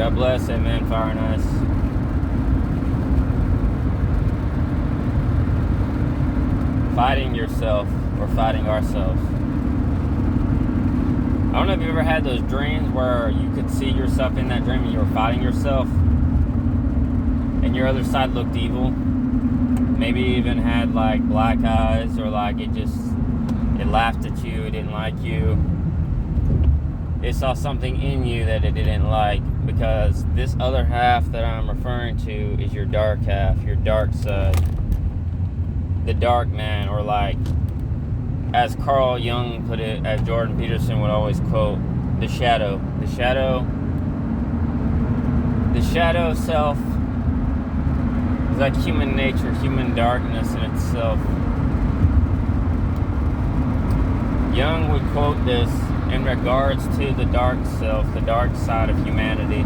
God bless. Amen. Fire and ice. Fighting yourself or fighting ourselves. I don't know if you've ever had those dreams where you could see yourself in that dream and you were fighting yourself and your other side looked evil. Maybe even had like black eyes, or like it laughed at you, it didn't like you. It saw something in you that it didn't like, because this other half that I'm referring to is your dark half, your dark side. The dark man, or like, as Carl Jung put it, as Jordan Peterson would always quote, the shadow. The shadow self is like human nature, human darkness in itself. Jung would quote this in regards to the dark self, the dark side of humanity.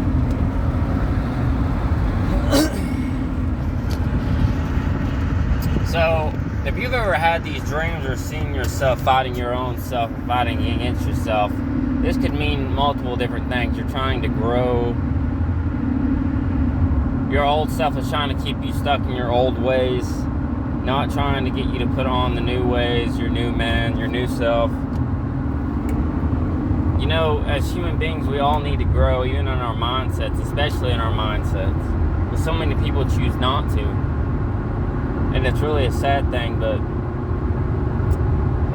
So, if you've ever had these dreams or seen yourself fighting your own self, or fighting against yourself, this could mean multiple different things. You're trying to grow. Your old self is trying to keep you stuck in your old ways, not trying to get you to put on the new ways, your new man, your new self. You know, as human beings, we all need to grow, even in our mindsets, especially in our mindsets. But so many people choose not to. And it's really a sad thing, but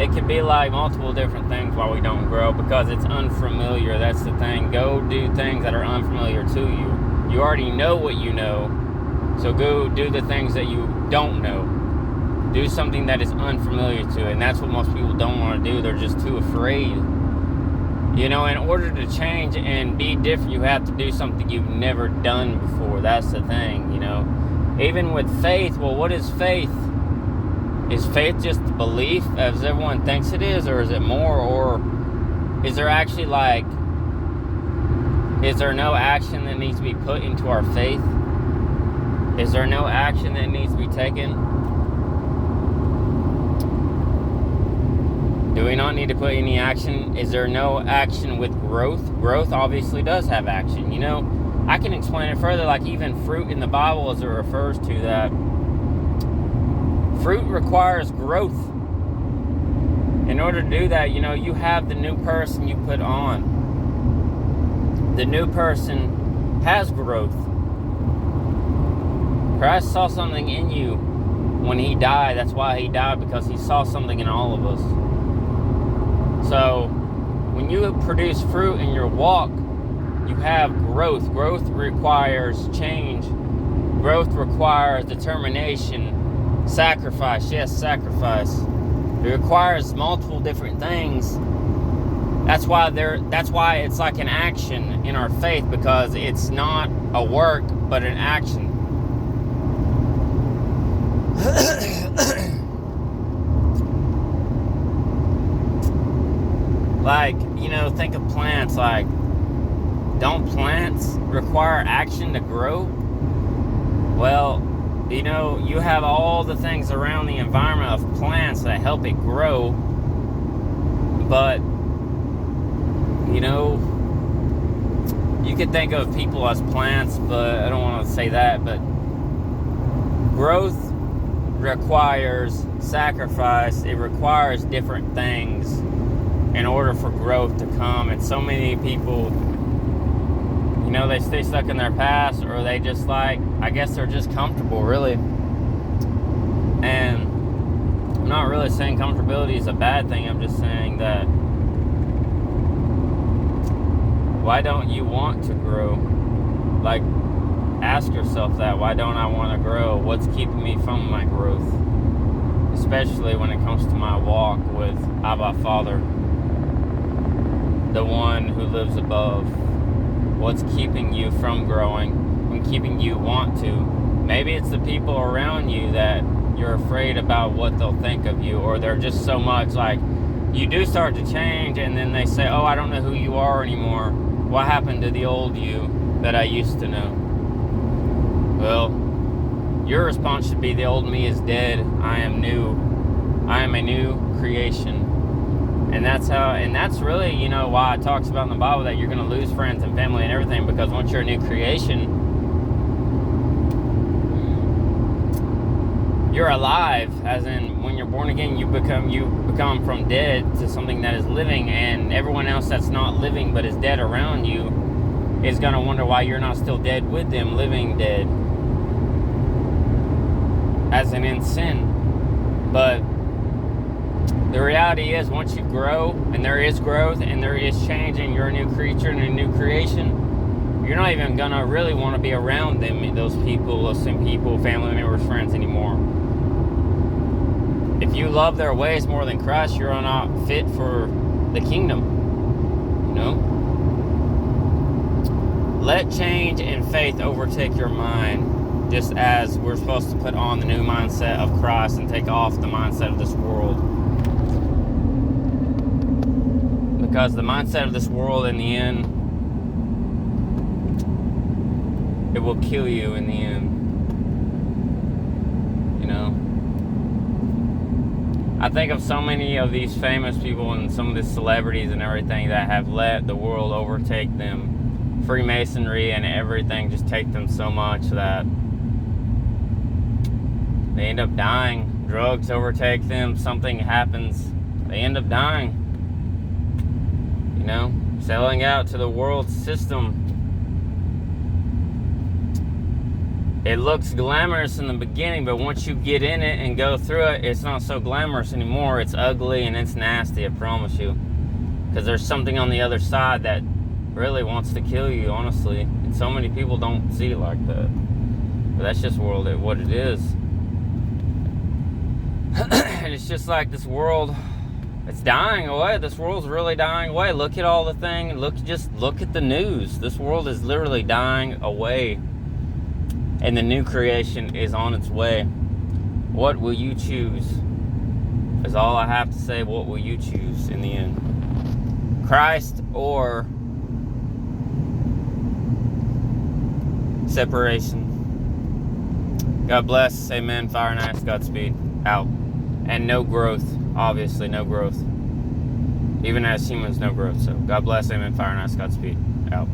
it could be like multiple different things why we don't grow, because it's unfamiliar. That's the thing. Go do things that are unfamiliar to you. You already know what you know, so go do the things that you don't know. Do something that is unfamiliar to, and that's what most people don't want to do. They're just too afraid. You know, in order to change and be different, you have to do something you've never done before. That's the thing, you know. Even with faith, well, what is faith? Is faith just belief, as everyone thinks it is, or is it more? Or is there actually like, is there no action that needs to be put into our faith? Is there no action that needs to be taken? Do we not need to put any action? Is there no action with growth? Growth obviously does have action. You know, I can explain it further, like even fruit in the Bible, as it refers to that. Fruit requires growth. In order to do that, you know, you have the new person you put on. The new person has growth. Christ saw something in you when he died. That's why he died, because he saw something in all of us. So, when you produce fruit in your walk, you have growth. Growth requires change. Growth requires determination. Sacrifice. Yes, sacrifice. It requires multiple different things. That's why it's like an action in our faith, because it's not a work, but an action. Like, you know, think of plants. Like, don't plants require action to grow? Well, you know, you have all the things around the environment of plants that help it grow, but, you know, you could think of people as plants, but I don't want to say that, but growth requires sacrifice. It requires different things in order for growth to come. And so many people, you know, they stay stuck in their past, or they just like, I guess they're just comfortable, really. And I'm not really saying comfortability is a bad thing. I'm just saying that, why don't you want to grow? Like, ask yourself that. Why don't I want to grow? What's keeping me from my growth? Especially when it comes to my walk with Abba Father, the one who lives above. What's keeping you from growing, from keeping you want to? Maybe it's the people around you that you're afraid about what they'll think of you, or they're just so much like, you do start to change, and then they say, oh, I don't know who you are anymore. What happened to the old you that I used to know? Well, your response should be, the old me is dead. I am new. I am a new creation. And that's really, why it talks about in the Bible that you're going to lose friends and family and everything, because once you're a new creation, you're alive, as in when you're born again, you become from dead to something that is living, and everyone else that's not living but is dead around you is going to wonder why you're not still dead with them, living dead, as in sin. But the reality is, once you grow, and there is growth, and there is change, and you're a new creature and a new creation, you're not even going to really want to be around them, those people, those same people, family members, friends anymore. If you love their ways more than Christ, you're not fit for the kingdom. Let change and faith overtake your mind, just as we're supposed to put on the new mindset of Christ and take off the mindset of this world. Because the mindset of this world, in the end, it will kill you in the end. I think of so many of these famous people and some of the celebrities and everything that have let the world overtake them. Freemasonry and everything just take them so much that they end up dying. Drugs overtake them. Something happens. They end up dying. Selling out to the world system. It looks glamorous in the beginning, but once you get in it and go through it, it's not so glamorous anymore. It's ugly and it's nasty, I promise you. Because there's something on the other side that really wants to kill you, honestly. And so many people don't see it like that. But that's just what it is. And it's just like this world, it's dying away. This world's really dying away. Look at all the things. Look at the news. This world is literally dying away. And the new creation is on its way. What will you choose? Is all I have to say. What will you choose in the end? Christ or separation? God bless. Amen. Fire and ice. Godspeed. Out. And no growth. Obviously, no growth. Even as humans, no growth. So, God bless. Amen. Fire and ice. Godspeed. Out.